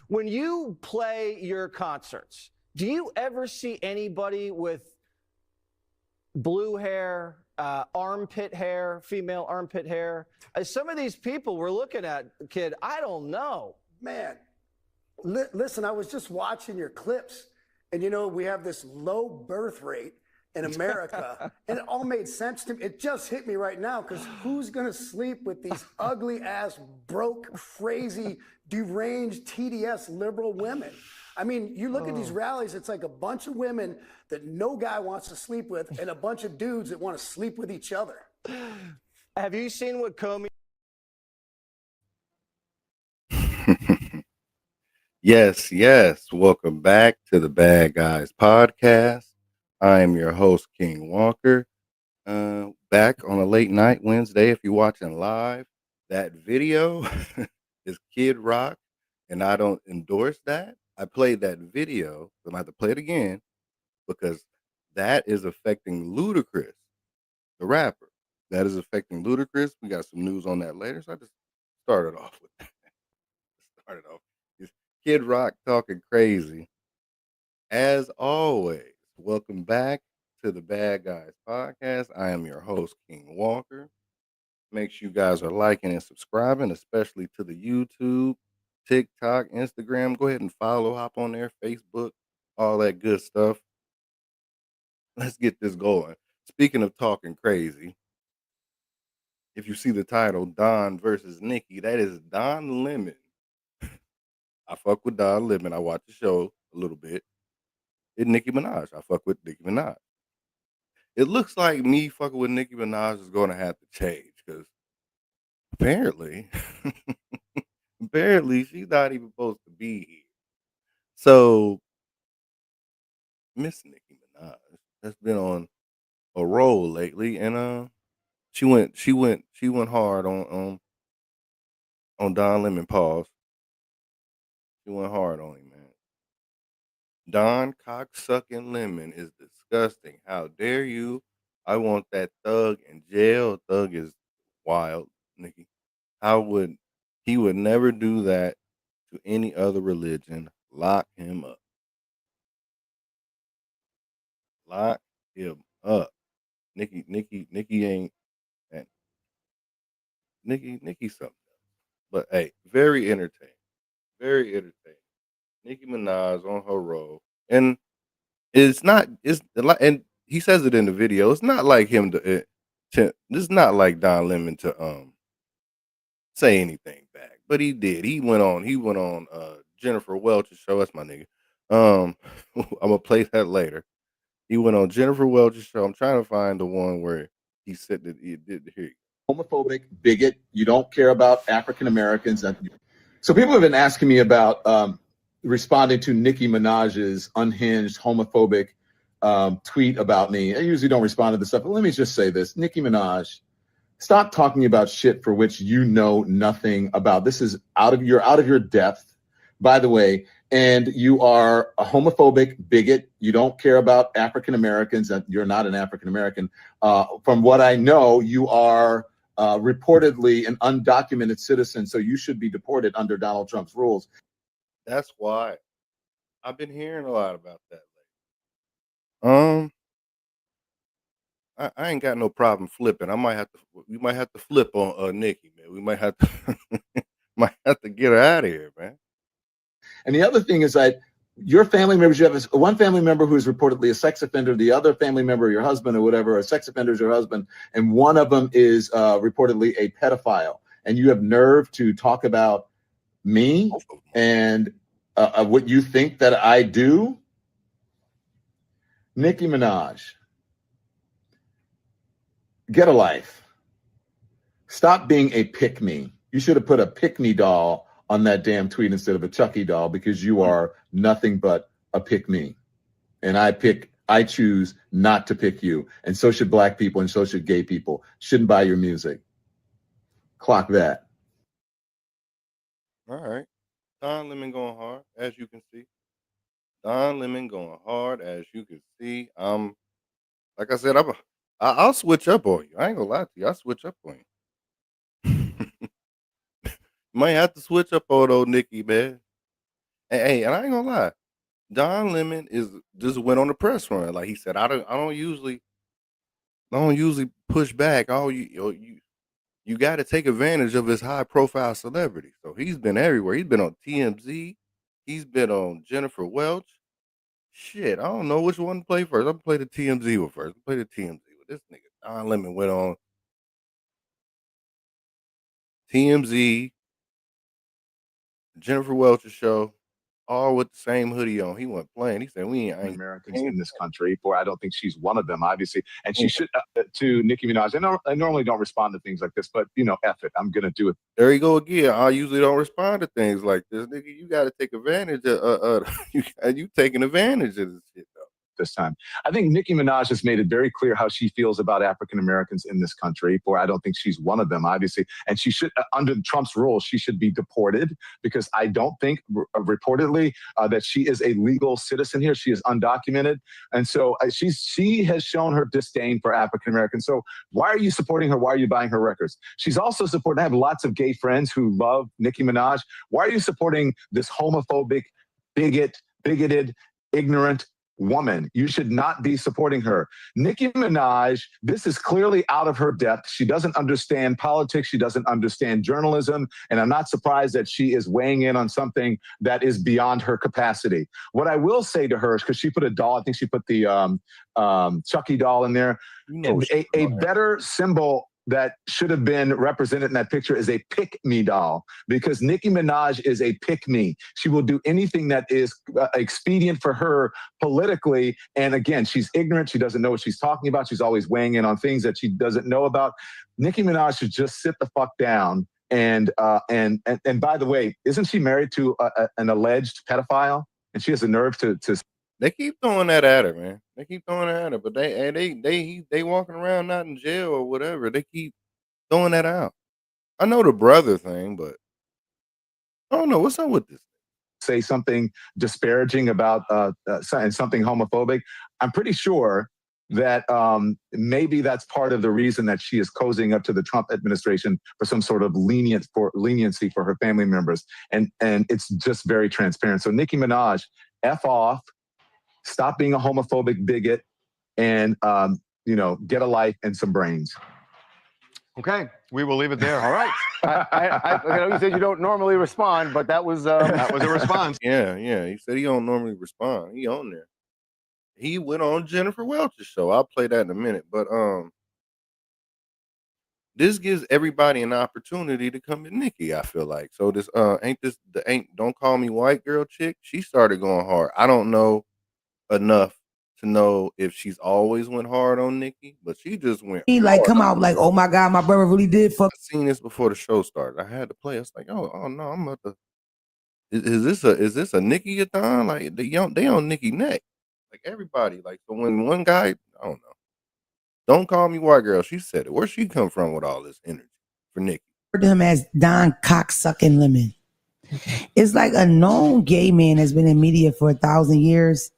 When you play your concerts, do you ever see anybody with blue hair, armpit hair, female armpit hair? Some of these people we're looking at, kid, I don't know. Man, listen, I was just watching your clips, and you know, we have this low birth rate in America, and it all made sense to me. It just hit me right now, because who's going to sleep with these ugly ass, broke, crazy, deranged, TDS liberal women? I mean, you look at these rallies, it's like a bunch of women that no guy wants to sleep with, and a bunch of dudes that want to sleep with each other. Have you seen what Comey? Yes, yes. Welcome back to the Bad Guys podcast. I am your host, King Walker. Back on a late night Wednesday. If you're watching live, that video is Kid Rock, and I don't endorse that. I played that video, but I have to play it again because that is affecting Ludacris, the rapper. That is affecting Ludacris. We got some news on that later, so I just started off with that. Kid Rock talking crazy. As always, welcome back to the Bad Guys podcast. I am your host, King Walker. Make sure you guys are liking and subscribing, especially to the YouTube, TikTok, Instagram. Go ahead and follow, hop on there, Facebook, all that good stuff. Let's get this going. Speaking of talking crazy, if you see the title, Don versus Nicki, that is Don Lemon. I fuck with Don Lemon. I watch the show a little bit. It's Nicki Minaj. I fuck with Nicki Minaj. It looks like me fucking with Nicki Minaj is going to have to change because apparently, she's not even supposed to be here. So, Miss Nicki Minaj has been on a roll lately, and she went hard on Don Lemon. Pause. She went hard on him, man. Don cocksucking Lemon is disgusting. How dare you? I want that thug in jail. Thug is wild, Nicki. He would never do that to any other religion. Lock him up. Lock him up. Nicki ain't and Nicki something. But hey, very entertaining. Very entertaining. Nicki Minaj on her roll. And it's like, and he says it in the video. It's not like him to this is not like Don Lemon to say anything back, but he did. He went on Jennifer Welch's show. That's my nigga. I'm gonna play that later. He went on Jennifer Welch's show. I'm trying to find the one where he said that he did hear homophobic bigot. You don't care about African Americans. So people have been asking me about responding to Nicki Minaj's unhinged homophobic tweet about me. I usually don't respond to this stuff, but let me just say this. Nicki Minaj, stop talking about shit for which you know nothing about. This is out of your depth, by the way, and you are a homophobic bigot. You don't care about African Americans, and you're not an African American. From what I know, you are reportedly an undocumented citizen, so you should be deported under Donald Trump's rules. That's why I've been hearing a lot about that lately. I ain't got no problem flipping. We might have to flip on Nicki, man. We might have to get her out of here, man. And the other thing is that your family members, you have one family member who is reportedly a sex offender, the other family member, your husband or whatever, a sex offender is your husband, and one of them is reportedly a pedophile. And you have nerve to talk about me and what you think that I do? Nicki Minaj, get a life. Stop being a pick-me. You should have put a pick-me doll on that damn tweet instead of a Chucky doll, because you are nothing but a pick-me. And I choose not to pick you. And so should black people, and so should gay people. Shouldn't buy your music. Clock that. All right. Don Lemon going hard, as you can see. Don Lemon going hard, as you can see. Like I said, I'll switch up on you. I ain't gonna lie to you. I'll switch up on you. Might have to switch up on old Nicki, man. Hey, and I ain't gonna lie, Don Lemon just went on the press run. Like he said, I don't usually push back. Oh, you got to take advantage of his high profile celebrity. So he's been everywhere. He's been on TMZ. He's been on Jennifer Welch. Shit, I don't know which one to play first. I'm gonna play the TMZ one first. Play the TMZ with this nigga. Don Lemon went on TMZ, Jennifer Welch's show, all with the same hoodie on. He wasn't playing. He said, I ain't Americans in this country, for I don't think she's one of them, obviously. And she should, to Nicki Minaj, I normally don't respond to things like this, but, F it. I'm going to do it There you go again. I usually don't respond to things like this. Nigga, you got to take advantage of you taking advantage of this shit, though. this time. I think Nicki Minaj has made it very clear how she feels about African Americans in this country, for I don't think she's one of them, obviously. And she should, under Trump's rules, she should be deported, because I don't think, reportedly, that she is a legal citizen here. She is undocumented. And so she has shown her disdain for African Americans. So why are you supporting her? Why are you buying her records? She's also supporting, I have lots of gay friends who love Nicki Minaj. Why are you supporting this homophobic, bigoted, ignorant woman? You should not be supporting her. Nicki Minaj, this is clearly out of her depth. She doesn't understand politics. She doesn't understand journalism. And I'm not surprised that she is weighing in on something that is beyond her capacity. What I will say to her is, because she put a doll, I think she put the Chucky doll in there, a better symbol that should have been represented in that picture is a pick-me doll, because Nicki Minaj is a pick-me. She will do anything that is expedient for her politically. And again, she's ignorant. She doesn't know what she's talking about. She's always weighing in on things that she doesn't know about. Nicki Minaj should just sit the fuck down. And by the way, isn't she married to an alleged pedophile? And she has the nerve to. They keep throwing that at her, man. They keep throwing that at her, but they walking around not in jail or whatever. They keep throwing that out. I know the brother thing, but I don't know what's up with this. Say something disparaging about and something homophobic. I'm pretty sure that maybe that's part of the reason that she is cozying up to the Trump administration for some sort of leniency for her family members, and it's just very transparent. So Nicki Minaj, F off. Stop being a homophobic bigot, and get a life and some brains. Okay, we will leave it there. All right. I know you said you don't normally respond, but that was a response. Yeah. He said he don't normally respond. He on there. He went on Jennifer Welch's show. I'll play that in a minute, but this gives everybody an opportunity to come to Nicki, I feel like. So this ain't Don't Call Me White Girl chick. She started going hard. I don't know enough to know if she's always went hard on Nicki, but she just went He like come out like, oh my God, my brother really did fuck. I seen this before the show started. I had to play. It's like, oh no, I'm about to. Is this a Nicki-a-thon? Like they on Nicki neck, like everybody. Like so when one guy, I don't know, Don't Call Me White Girl. She said it. Where she come from with all this energy for Nicki? To him as Don Cocksucking Lemon. It's like a known gay man has been in media for 1,000 years.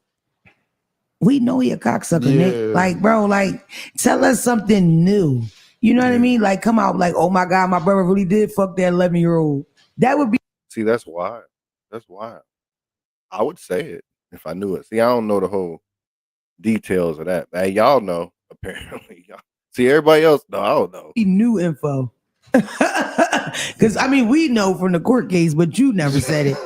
We know he a cocksucker, Nick. Like, bro, like, tell us something new. You know what I mean? Like, come out like, oh my God, my brother really did fuck that 11-year-old. That would be. See, that's wild. That's wild. I would say it if I knew it. See, I don't know the whole details of that. Hey, y'all know, apparently. Y'all. See, everybody else, no, I don't know. New info. Because, I mean, we know from the court case, but you never said it.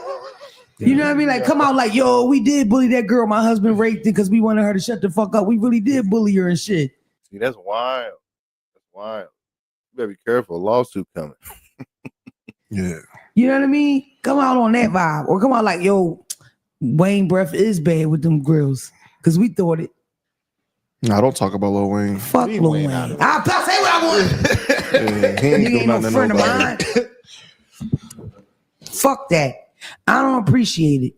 You know what I mean? Like, come out like, yo, we did bully that girl. My husband raped her because we wanted her to shut the fuck up. We really did bully her and shit. See, that's wild. That's wild. You better be careful. A lawsuit coming. Yeah. You know what I mean? Come out on that vibe. Or come out like, yo, Wayne breath is bad with them grills. Because we thought it. Nah, don't talk about Lil Wayne. Fuck Lil Wayne. I'll say what I want. Yeah, he ain't doing no nothing friend to of mine. Fuck that. I don't appreciate it.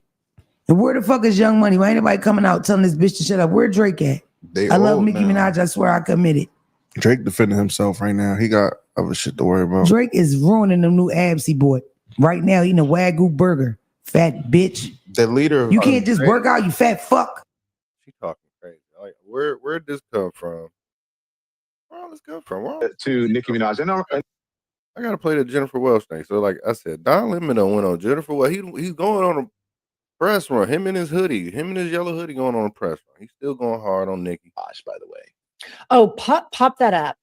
And where the fuck is Young Money? Why ain't nobody coming out telling this bitch to shut up? Where Drake at? I love Nicki Minaj. I swear I committed. Drake defending himself right now. He got other shit to worry about. Drake is ruining them new abs he bought. Right now, eating a Wagyu burger. Fat bitch. The leader. You can't just work out, you fat fuck. She talking crazy. Like, where'd this come from? Where all this come from? To Nicki Minaj. I gotta play the Jennifer Welch thing. So, like I said, Don Lemon went on Jennifer Welch. He's going on Press run. Him and his hoodie. Him and his yellow hoodie going on a press run. He's still going hard on Nicki. Gosh, by the way. Oh, pop that up.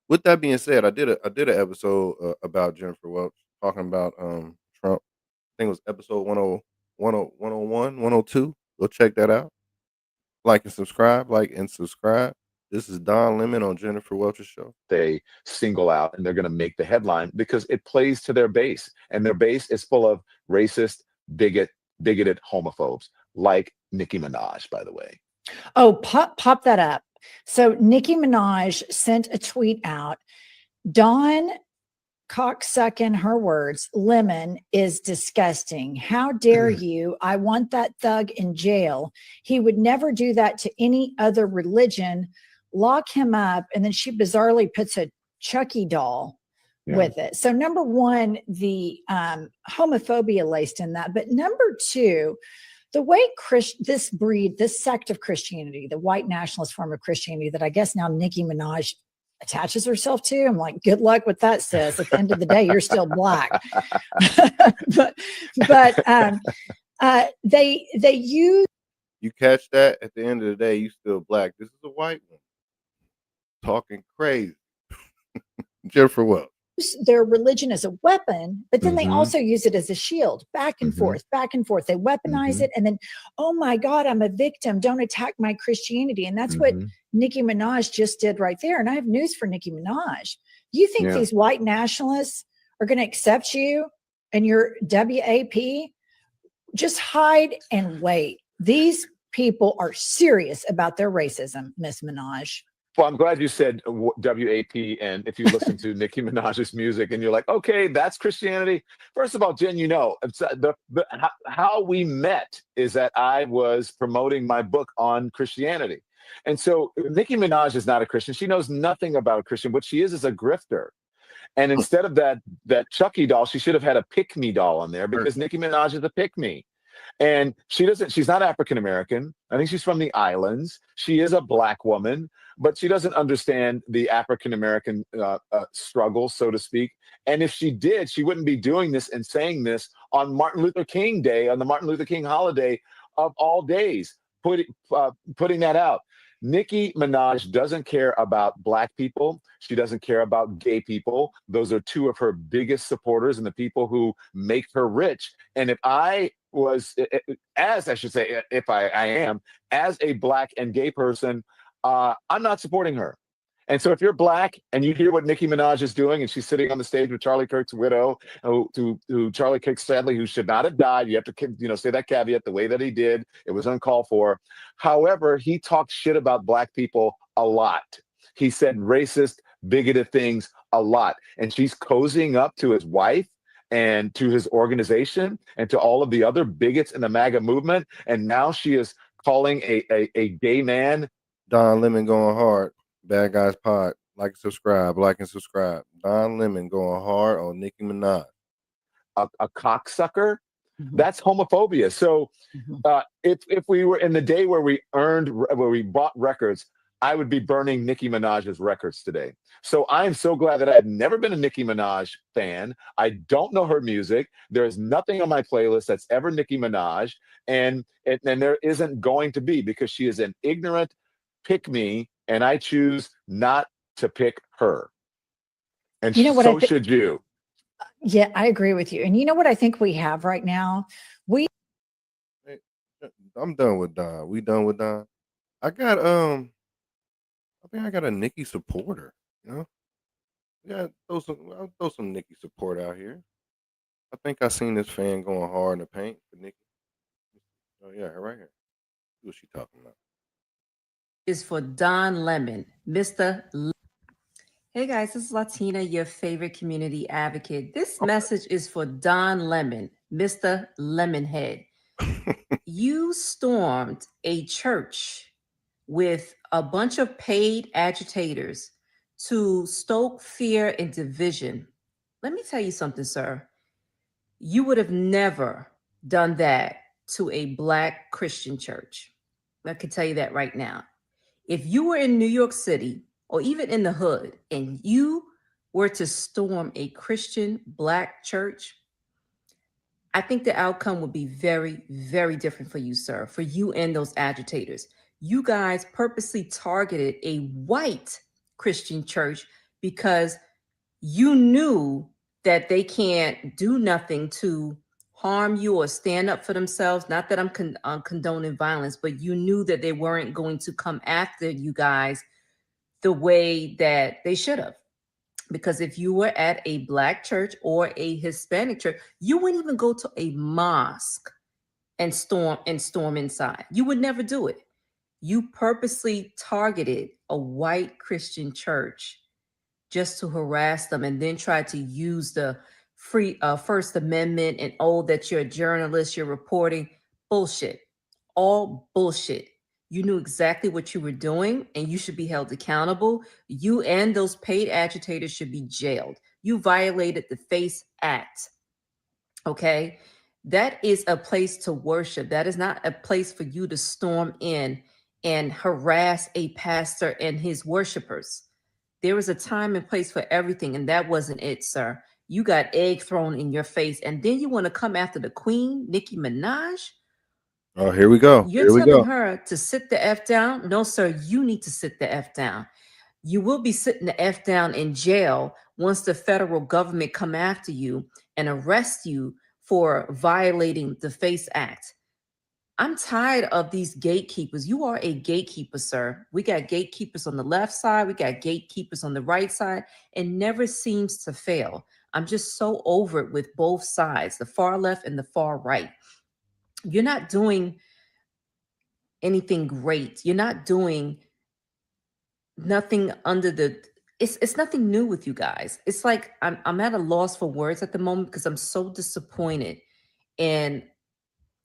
With that being said, I did an episode about Jennifer Welch talking about Trump. I think it was episode 101, 102. Go check that out. Like and subscribe. This is Don Lemon on Jennifer Welch's show. They single out and they're going to make the headline because it plays to their base, and their base is full of racist, bigoted homophobes like Nicki Minaj, by the way. Oh, pop that up. So Nicki Minaj sent a tweet out. Don cocksucking, her words, Lemon is disgusting. How dare you? I want that thug in jail. He would never do that to any other religion. Lock him up. And then she bizarrely puts a Chucky doll with it. So number one, the homophobia laced in that. But number two, the way this sect of Christianity, the white nationalist form of Christianity that I guess now Nicki Minaj attaches herself to, I'm like, good luck with that, sis. At the end of the day, you're still black. but they use. You catch that? At the end of the day, you still black. This is a white one talking crazy. Jennifer Welch. Their religion as a weapon, but then they also use it as a shield, back and forth. They weaponize it, and then, oh my God, I'm a victim. Don't attack my Christianity. And that's what Nicki Minaj just did right there. And I have news for Nicki Minaj. You think these white nationalists are going to accept you and your WAP? Just hide and wait. These people are serious about their racism, Miss Minaj. Well, I'm glad you said WAP, and if you listen to Nicki Minaj's music and you're like, okay, that's Christianity. First of all, Jen, you know, how we met is that I was promoting my book on Christianity. And so Nicki Minaj is not a Christian. She knows nothing about Christian. What she is a grifter. And instead of that Chucky doll, she should have had a pick-me doll on there because Nicki Minaj is a pick-me. And she's not African-American. I think she's from the islands. She is a black woman, but she doesn't understand the African-American struggle, so to speak. And if she did, she wouldn't be doing this and saying this on Martin Luther King Day, on the Martin Luther King holiday of all days, putting that out. Nicki Minaj doesn't care about black people. She doesn't care about gay people. Those are two of her biggest supporters and the people who make her rich. And if I was, as a black and gay person, I'm not supporting her. And so if you're black and you hear what Nicki Minaj is doing, and she's sitting on the stage with Charlie Kirk's widow, who Charlie Kirk, sadly, who should not have died. You have to, say that caveat the way that he did. It was uncalled for. However, he talked shit about black people a lot. He said racist, bigoted things a lot. And she's cozying up to his wife and to his organization and to all of the other bigots in the MAGA movement. And now she is calling a gay man. Don Lemon going hard. Bad Guys Pod. Like and subscribe. Don Lemon going hard on Nicki Minaj. A cocksucker? That's homophobia. So if we were in the day where we bought records, I would be burning Nicki Minaj's records today. So I'm so glad that I've never been a Nicki Minaj fan. I don't know her music. There is nothing on my playlist that's ever Nicki Minaj. And there isn't going to be, because she is an ignorant pick-me, and I choose not to pick her. And so should you. Yeah, I agree with you. And you know what I think we have right now? I'm done with Don. We done with Don. I think I got a Nicki supporter. I'll throw some Nicki support out here. I think I seen this fan going hard in the paint for Nicki. Oh yeah, right here. See what she talking about. Is for Don Lemon, Mr. Hey guys, this is Latina, your favorite community advocate. This message is for Don Lemon, Mr. Lemonhead. You stormed a church with a bunch of paid agitators to stoke fear and division. Let me tell you something, sir. You would have never done that to a Black Christian church. I can tell you that right now. If you were in New York City or even in the hood and you were to storm a Christian Black church, I think the outcome would be very, very different for you, sir, for you and those agitators. You guys purposely targeted a white Christian church because you knew that they can't do nothing to harm you or stand up for themselves. Not that I'm condoning violence, but you knew that they weren't going to come after you guys the way that they should have. Because if you were at a Black church or a Hispanic church, you wouldn't even go to a mosque and storm inside. You would never do it. You purposely targeted a white Christian church just to harass them, and then try to use the free First Amendment and that you're a journalist, you're reporting. Bullshit. All bullshit. You knew exactly what you were doing, and you should be held accountable. You and those paid agitators should be jailed. You violated the FACE Act. Okay? That is a place to worship. That is not a place for you to storm in and harass a pastor and his worshipers. There was a time and place for everything, and that wasn't it, sir. You got egg thrown in your face, and then you want to come after the queen, Nicki Minaj? Oh, here we go. You're telling her to sit the F down? No, sir, you need to sit the F down. You will be sitting the F down in jail once the federal government come after you and arrest you for violating the FACE Act. I'm tired of these gatekeepers. You are a gatekeeper, sir. We got gatekeepers on the left side. We got gatekeepers on the right side. It never seems to fail. I'm just so over it with both sides, the far left and the far right. You're not doing anything great. You're not doing nothing under the... It's nothing new with you guys. It's like I'm at a loss for words at the moment because I'm so disappointed in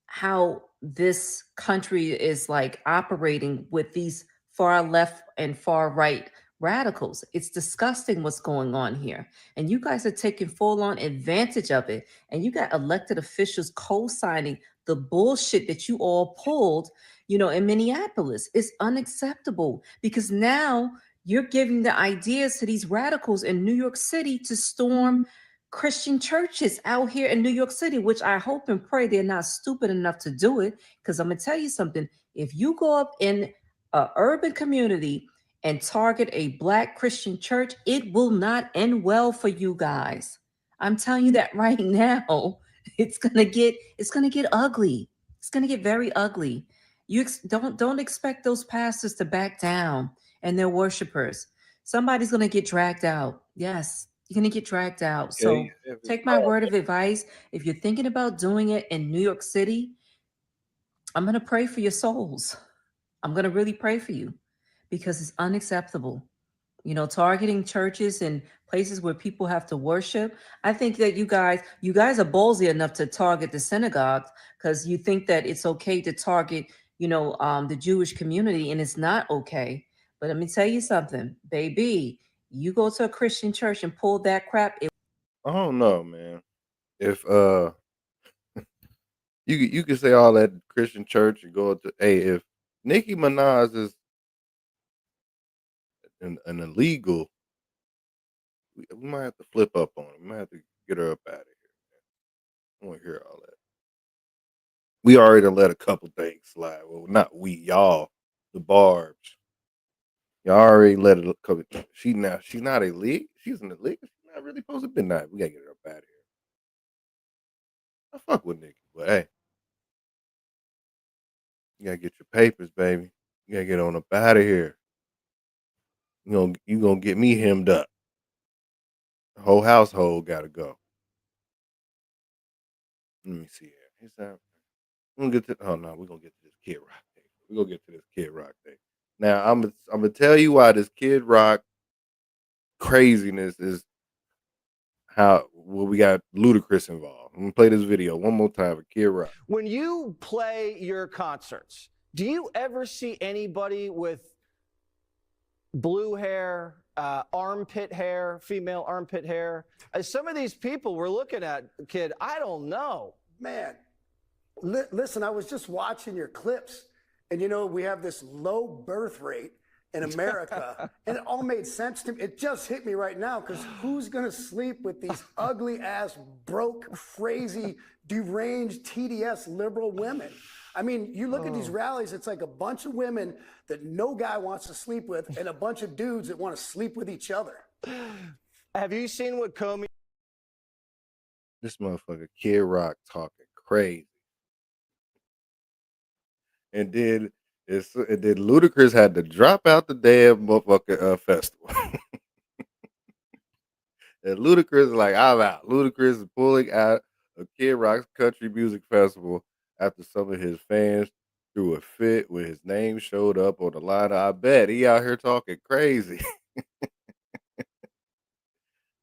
how this country is like operating with these far left and far right radicals. It's disgusting what's going on here. And you guys are taking full on advantage of it. And you got elected officials co-signing the bullshit that you all pulled, in Minneapolis. It's unacceptable because now you're giving the ideas to these radicals in New York City to storm Christian churches out here in New York City, which I hope and pray they're not stupid enough to do it. Because I'm going to tell you something. If you go up in an urban community and target a Black Christian church, it will not end well for you guys. I'm telling you that right now. It's going to get ugly. It's going to get very ugly. You don't expect those pastors to back down and their worshipers. Somebody's going to get dragged out. Yes. You're going to get dragged out. So take my word of advice. If you're thinking about doing it in New York City, I'm going to pray for your souls. I'm going to really pray for you because it's unacceptable. Targeting churches and places where people have to worship. I think that you guys are ballsy enough to target the synagogues because you think that it's okay to target, the Jewish community, and it's not okay. But let me tell you something, baby. You go to a Christian church and pull that crap. I don't know, man. If you can say all that Christian church and go to if Nicki Minaj is an illegal, we might have to flip up on it. We might have to get her up out of here. Man. I don't want to hear all that. We already let a couple things slide. Well, not we, y'all, the Barbs. Y'all already let it come. She's not illegal. She's an illegal. She's not really supposed to be nice. We gotta get her up out of here. I fuck with Nicki, but hey, you gotta get your papers, baby. You gotta get on up out of here. You gonna get me hemmed up. The whole household gotta go. Let me see here. Is that? We're gonna get to. Oh no, we're gonna get to this Kid Rock thing. We're gonna get to this Kid Rock thing. Now I'm gonna tell you why this Kid Rock craziness is we got Ludacris involved. I'm gonna play this video one more time for Kid Rock. When you play your concerts, do you ever see anybody with blue hair, armpit hair, female armpit hair? Some of these people we're looking at, kid, I don't know. Man, listen, I was just watching your clips, and we have this low birth rate in America. And it all made sense to me. It just hit me right now because who's going to sleep with these ugly ass, broke, crazy, deranged, TDS liberal women? I mean, you look at these rallies, it's like a bunch of women that no guy wants to sleep with and a bunch of dudes that want to sleep with each other. Have you seen what Comey? This motherfucker Kid Rock talking crazy. And then Ludacris had to drop out the damn motherfucking festival. And Ludacris is like, I'm out. Ludacris is pulling out of Kid Rock's country music festival after some of his fans threw a fit when his name showed up on the line. I bet he out here talking crazy.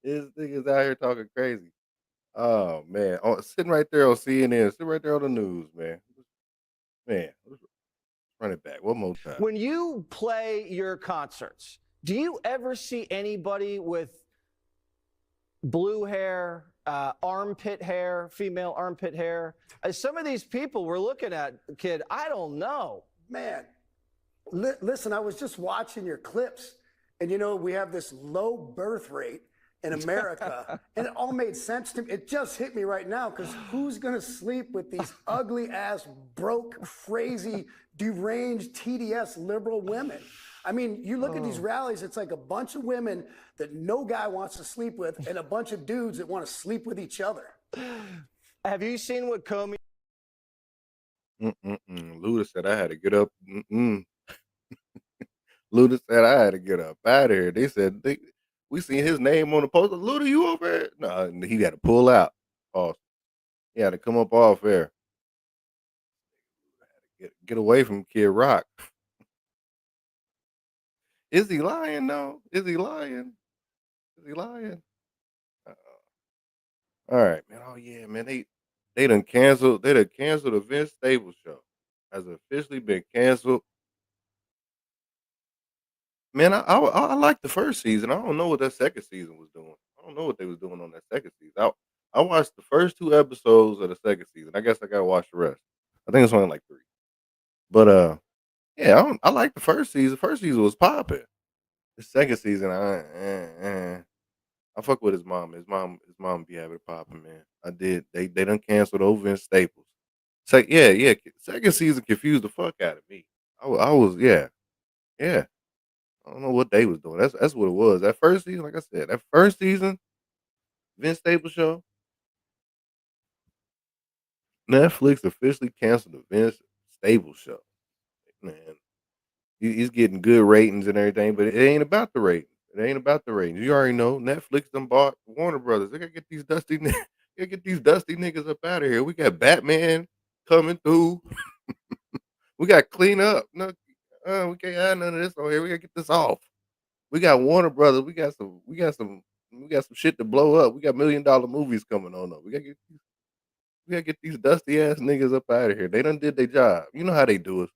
This nigga's out here talking crazy. Oh man, sitting right there on CNN, sitting right there on the news, man. Man, let's run it back one more time. When you play your concerts, do you ever see anybody with blue hair, armpit hair, female armpit hair? Some of these people we're looking at, kid, I don't know. Man, listen, I was just watching your clips, and you know, we have this low birth rate in America, and it all made sense to me. It just hit me right now because who's going to sleep with these ugly ass, broke, crazy, deranged, TDS liberal women? I mean, you look at these rallies, it's like a bunch of women that no guy wants to sleep with and a bunch of dudes that want to sleep with each other. Have you seen what Comey? Luda said I had to get up. Luda said I had to get up out of here. They said we seen his name on the poster. Luda, you over here? No, he had to pull out. He had to come up off air. Get away from Kid Rock. Is he lying though? Is he lying? Is he lying? All right, man. Oh yeah, man. They done canceled the Vince Staples show. Has officially been canceled. Man, I like the first season. I don't know what that second season was doing. I don't know what they was doing on that second season. I watched the first 2 episodes of the second season. I guess I gotta watch the rest. I think it's only like 3. But yeah, I like the first season. First season was popping. The second season, I fuck with his mom. His mom be having it popping, man. I did. They done canceled over Vince Staples. Yeah. Second season confused the fuck out of me. I was yeah. I don't know what they was doing. That's what it was. That first season, like I said, that first season, Vince Staples show. Netflix officially canceled the Vince Staples show. Man, he's getting good ratings and everything, but it ain't about the ratings. It ain't about the ratings. You already know Netflix done bought Warner Brothers. They gotta get these dusty niggas up out of here. We got Batman coming through. We got clean up. No, we can't have none of this on here. We gotta get this off. We got Warner Brothers. We got some shit to blow up. We got $1 million movies coming on up. We gotta get these dusty ass niggas up out of here. They done did their job. You know how they do it.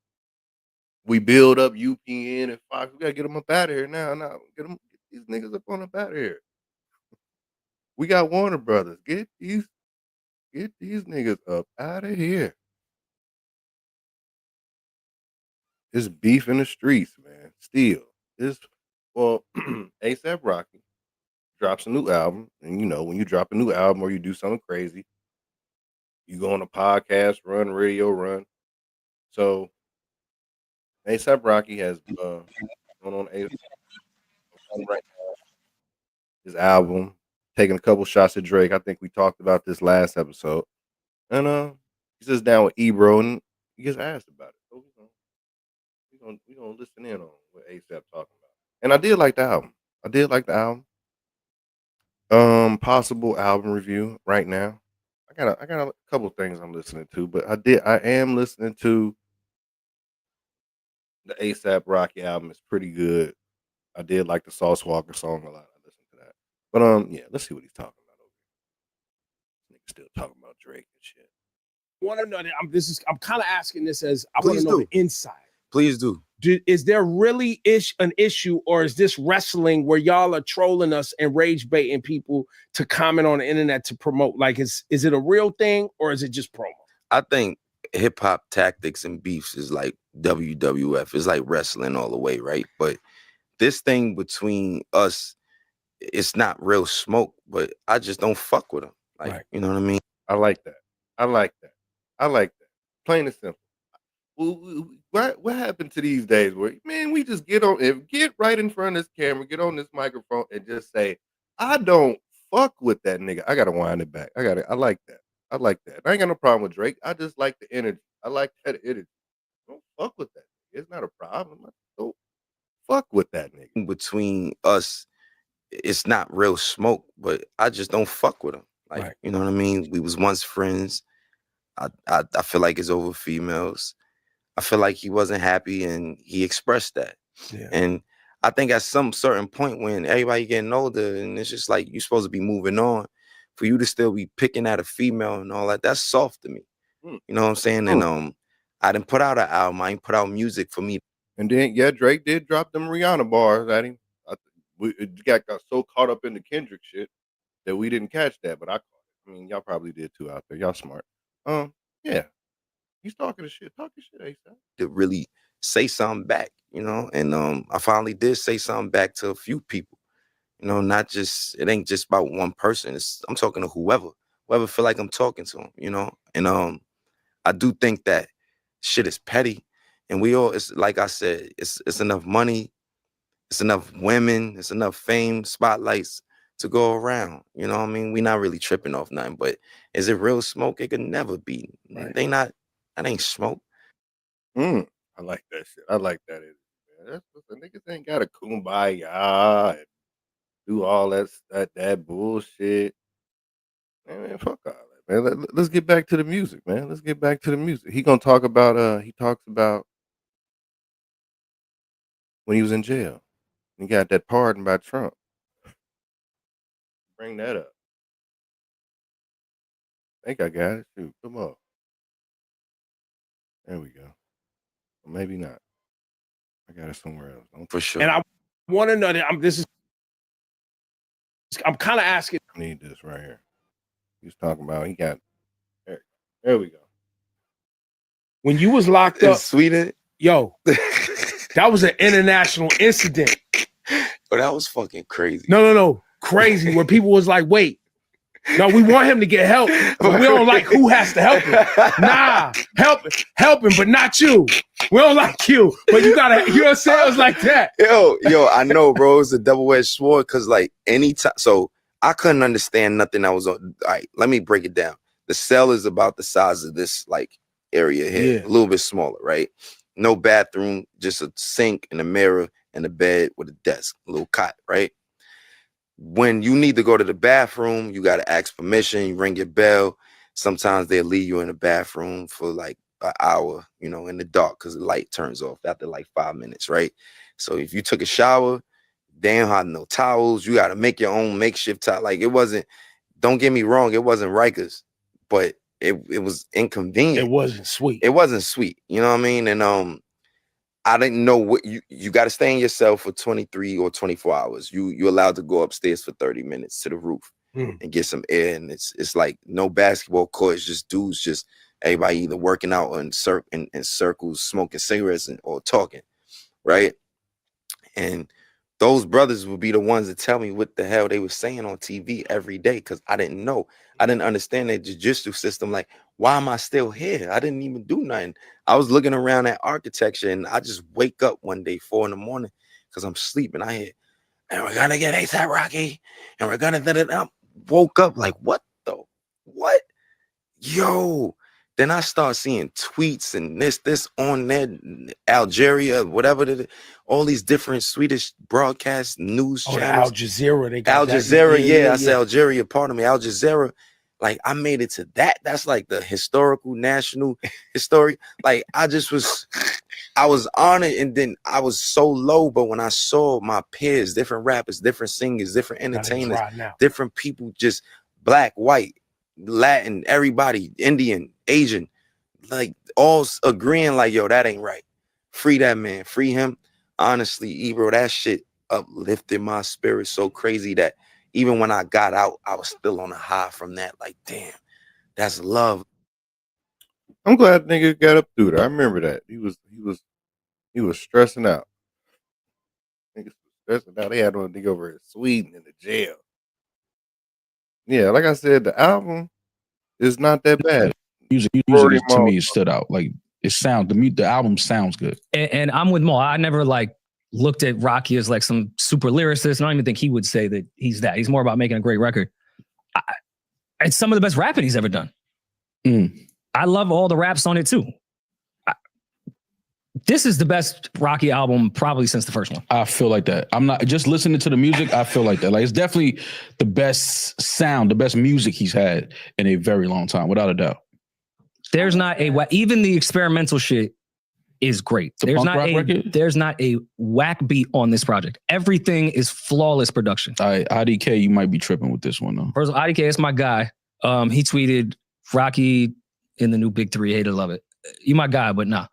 We build up UPN and Fox. We gotta get them up out of here now. Get these niggas up out of here. We got Warner Brothers. Get these niggas up out of here. It's beef in the streets, man. Still. A$AP Rocky drops a new album. And you know, when you drop a new album or you do something crazy, you go on a podcast run, radio run. So A$AP Rocky has going on right now. His album, taking a couple shots at Drake. I think we talked about this last episode. And he sits down with Ebro and he gets asked about it. So we're gonna listen in on what A$AP talking about. And I did like the album. Possible album review right now. I got a couple things I'm listening to, but I am listening to the A$AP Rocky album. It's pretty good. I did like the Sauce Walker song a lot. I listened to that. But yeah, let's see what he's talking about over here. Niggas still talking about Drake and shit. Want to know that I'm kind of asking this as I want to know the inside. Please do. Is there really an issue, or is this wrestling where y'all are trolling us and rage baiting people to comment on the internet to promote? Like, is it a real thing or is it just promo? I think hip hop tactics and beefs is like WWF. It's like wrestling all the way, right? But this thing between us, it's not real smoke, but I just don't fuck with him. Like, Right. you know what I mean? I like that. I like that. I like that. Plain and simple. What happened to these days where, man, we just get right in front of this camera, get on this microphone and just say, I don't fuck with that nigga. I gotta wind it back. I like that. I like that. I ain't got no problem with Drake. I just like the energy. I like that energy. Don't fuck with that nigga. It's not a problem. Don't fuck with that nigga. Between us, it's not real smoke, but I just don't fuck with him. Like, Right. you know what I mean? We was once friends. I feel like it's over females. I feel like he wasn't happy and he expressed that. Yeah. And I think at some certain point when everybody getting older and it's just like you're supposed to be moving on, for you to still be picking at a female and all that, that's soft to me. Mm. You know what I'm saying? And I didn't put out an album. I didn't put out music for me. And then Drake did drop them Rihanna bars at him. We got so caught up in the Kendrick shit that we didn't catch that, but I caught it. I mean, y'all probably did too out there. Y'all smart. Yeah. He's talking shit ASAP. To really say something back, you know, and I finally did say something back to a few people, you know, not just, it ain't just about one person. I'm talking to whoever feel like I'm talking to him, you know, and I do think that shit is petty, and it's like I said, it's enough money, it's enough women, it's enough fame, spotlights to go around. You know what I mean? We not really tripping off nothing, but is it real smoke? It could never be. Right. That ain't smoke. I like that shit. I like that. That's the niggas ain't got a kumbaya and do all that bullshit. Man, fuck all that, man. Let's get back to the music, man. Let's get back to the music. He gonna talk about he talks about when he was in jail. He got that pardon by Trump. Bring that up. I think I got it. Shoot, come on. There we go. Or maybe not. I got it somewhere else. For sure. And I want to know that I'm kind of asking. I need this right here. He's talking about he got there we go. When you was locked up, Sweden, yo, that was an international incident. Oh, that was fucking crazy. No, crazy. Where people was like, wait, no, we want him to get help, but we don't like who has to help him. Nah, help him, but not you. We don't like you, but you gotta, you know what I'm saying? It was like that. Yo, I know, bro. It's a double-edged sword because, like, anytime, so I couldn't understand nothing that was on. All right, let me break it down. The cell is about the size of this, like, area here, a little bit smaller, right? No bathroom, just a sink and a mirror and a bed with a desk, a little cot, right? When you need to go to the bathroom, you got to ask permission. You ring your bell. Sometimes they'll leave you in the bathroom for like an hour, you know, in the dark because the light turns off after like 5 minutes, right? So if you took a shower, they don't have no towels. You got to make your own makeshift towel. Like, it wasn't, don't get me wrong, it wasn't Rikers, but it was inconvenient. It wasn't sweet. It wasn't sweet. You know what I mean? And I didn't know what you got to stay in your cell for 23 or 24 hours. You're allowed to go upstairs for 30 minutes to the roof and get some air. And it's like no basketball court. It's just dudes, just everybody either working out or in circles, smoking cigarettes or talking, right? And those brothers would be the ones that tell me what the hell they were saying on TV every day because I didn't know. I didn't understand their jiu-jitsu system. Like, why am I still here? I didn't even do nothing. I was looking around at architecture and I just wake up one day, 4 a.m, because I'm sleeping. I hear, and we're gonna get A$AP Rocky, and we're gonna I woke up like, what the what? Yo. Then I start seeing tweets and this on there, Algeria, whatever, all these different Swedish broadcast news channels. Al Jazeera, they got Al that. Jazeera, I said Algeria, pardon me, Al Jazeera. Like, I made it to that. That's like the historical national history. Like, I was honored, and then I was so low. But when I saw my peers, different rappers, different singers, different entertainers, different people, just black, white, Latin, everybody, Indian, Asian, like all agreeing, like, yo, that ain't right. Free that man, free him. Honestly, Ebro, that shit uplifted my spirit so crazy that even when I got out, I was still on a high from that. Like, damn, that's love. I'm glad nigga got up through there. I remember that. He was stressing out. Niggas was stressing out. They had one nigga over in Sweden in the jail. Yeah, like I said, the album is not that bad. Music Rory to Moore. me it stood out. Like it sounds the album sounds good. And I'm with Mo. I never like looked at Rocky as like some super lyricist. I don't even think he would say that he's that. He's more about making a great record. It's some of the best rapping he's ever done. I love all the raps on it too. This is the best Rocky album probably since the first one. I feel like that. I'm not just listening to the music. I feel like that. Like it's definitely the best sound, the best music he's had in a very long time, without a doubt. There's not even the experimental shit is great. There's not a whack beat on this project. Everything is flawless production. IDK, you might be tripping with this one though. First of all, IDK is my guy. He tweeted Rocky in the new Big Three. Hate to love it. You my guy, but nah.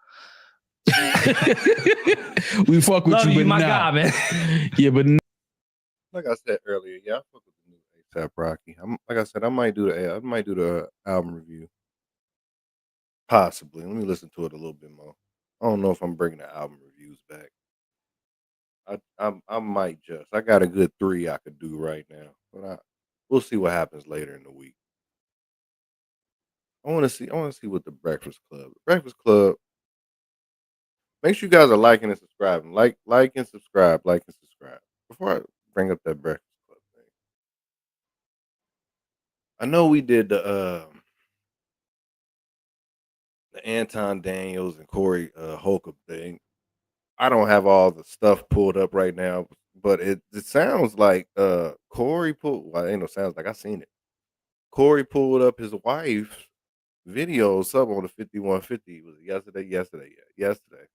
We fuck with Love you, you, but my nah. guy, man. Yeah, but like I said earlier, yeah, I fuck with the new A$AP Rocky. Like I said, I might do the album review. Possibly. Let me listen to it a little bit more. I don't know if I'm bringing the album reviews back. I might just. I got a good 3 I could do right now, but we'll see what happens later in the week. I want to see what the Breakfast Club. Make sure you guys are liking and subscribing. Like and subscribe. Before I bring up that Breakfast Club thing, I know we did the Anton Daniels and Corey Holcomb thing. I don't have all the stuff pulled up right now, but it sounds like Corey pulled. Well, ain't no sounds like I seen it. Corey pulled up his wife's video up on the 5150. Was it yesterday? Yesterday.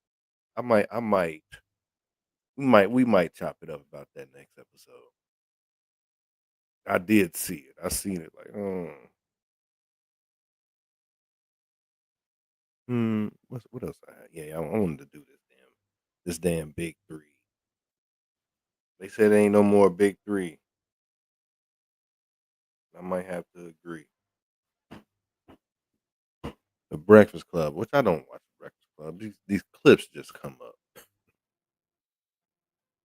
We might chop it up about that next episode. I did see it. I seen it like, what else I had? Yeah, I wanted to do this damn Big Three. They said there ain't no more Big Three. I might have to agree. The Breakfast Club, which I don't watch the Breakfast Club. These clips just come up.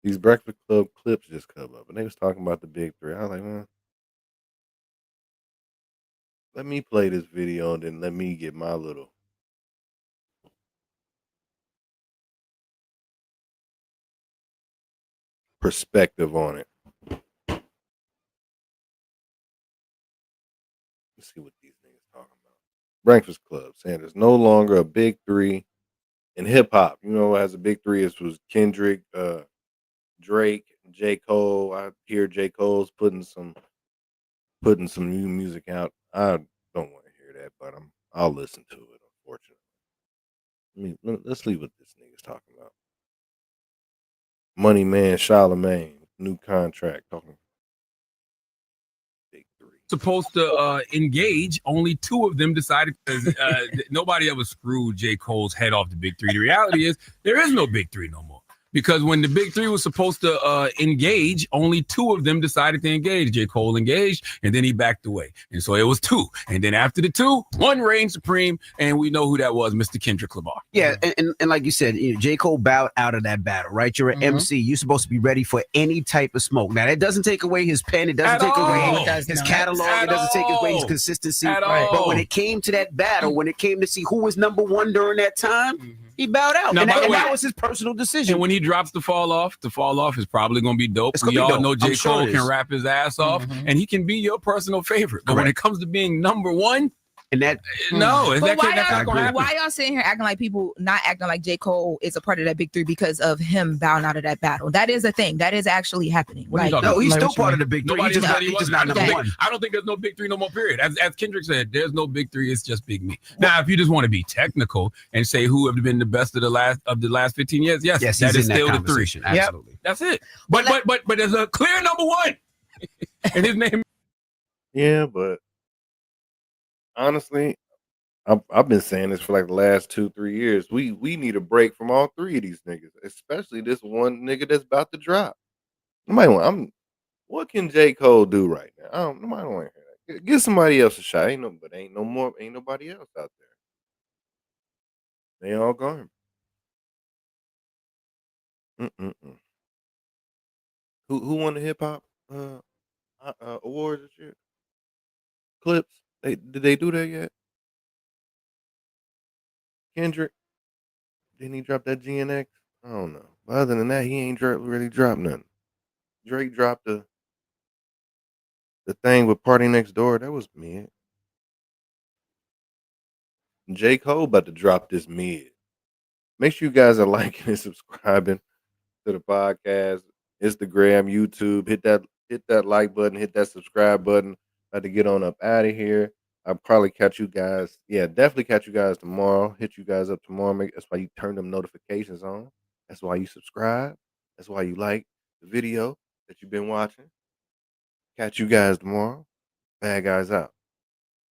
These Breakfast Club clips just come up, and they was talking about the Big Three. I was like, man, let me play this video and then let me get my little perspective on it. Let's see what these niggas talking about. Breakfast Club saying there's no longer a Big Three in hip hop. You know, as a Big Three, it was Kendrick, Drake, J. Cole. I hear J. Cole's putting some new music out. I don't want to hear that, but I'll listen to it, unfortunately. Let's see what this nigga's talking about. Money Man Charlemagne, new contract, talking Big Three. Supposed to engage, only 2 of them decided because nobody ever screwed J. Cole's head off the Big Three. The reality is there is no Big Three no more. Because when the Big Three was supposed to engage, only 2 of them decided to engage. J. Cole engaged, and then he backed away. And so it was 2. And then after the 2, 1 reigned supreme, and we know who that was, Mr. Kendrick Lamar. Yeah, and like you said, J. Cole bowed out of that battle, right? You're an MC. You're supposed to be ready for any type of smoke. Now, that doesn't take away his pen. It doesn't take away his catalog. It doesn't take away his consistency. But when it came to that battle, when it came to see who was number 1 during that time, he bowed out. Now, and by the way, that was his personal decision. And when he drops the fall off is probably going to be dope. We all know J. Cole can rap his ass off, and he can be your personal favorite. But when it comes to being number 1, and that why y'all sitting here acting like people not acting like J. Cole is a part of that Big Three because of him bowing out of that battle? That is a thing. That is actually happening. No, he's still part of the Big Three. Nobody He's just not number 1. I don't think there's no Big Three no more, period. As Kendrick said, there's no Big Three. It's just Big Me. Now, if you just want to be technical and say who have been the best of the last 15 years, yes, that is still the 3. Absolutely. That's it. But there's a clear number 1. And his name. Yeah, but honestly, I've been saying this for like the last 2-3 years. We need a break from all 3 of these niggas, especially this one nigga that's about to drop. What can J. Cole do right now? Nobody want to hear that. Give somebody else a shot. Ain't nobody else out there. They all gone. Mm-mm-mm. Who won the hip hop awards this year? Clips. Did they do that yet? Kendrick. Didn't he drop that GNX? I don't know. But other than that, he ain't really dropped nothing. Drake dropped the thing with Party Next Door. That was mid. J. Cole about to drop this mid. Make sure you guys are liking and subscribing to the podcast, Instagram, YouTube. Hit that like button, hit that subscribe button. About to get on up out of here. I'll probably catch you guys. Yeah, definitely catch you guys tomorrow. Hit you guys up tomorrow. That's why you turn them notifications on. That's why you subscribe. That's why you like the video that you've been watching. Catch you guys tomorrow. Bad guys out.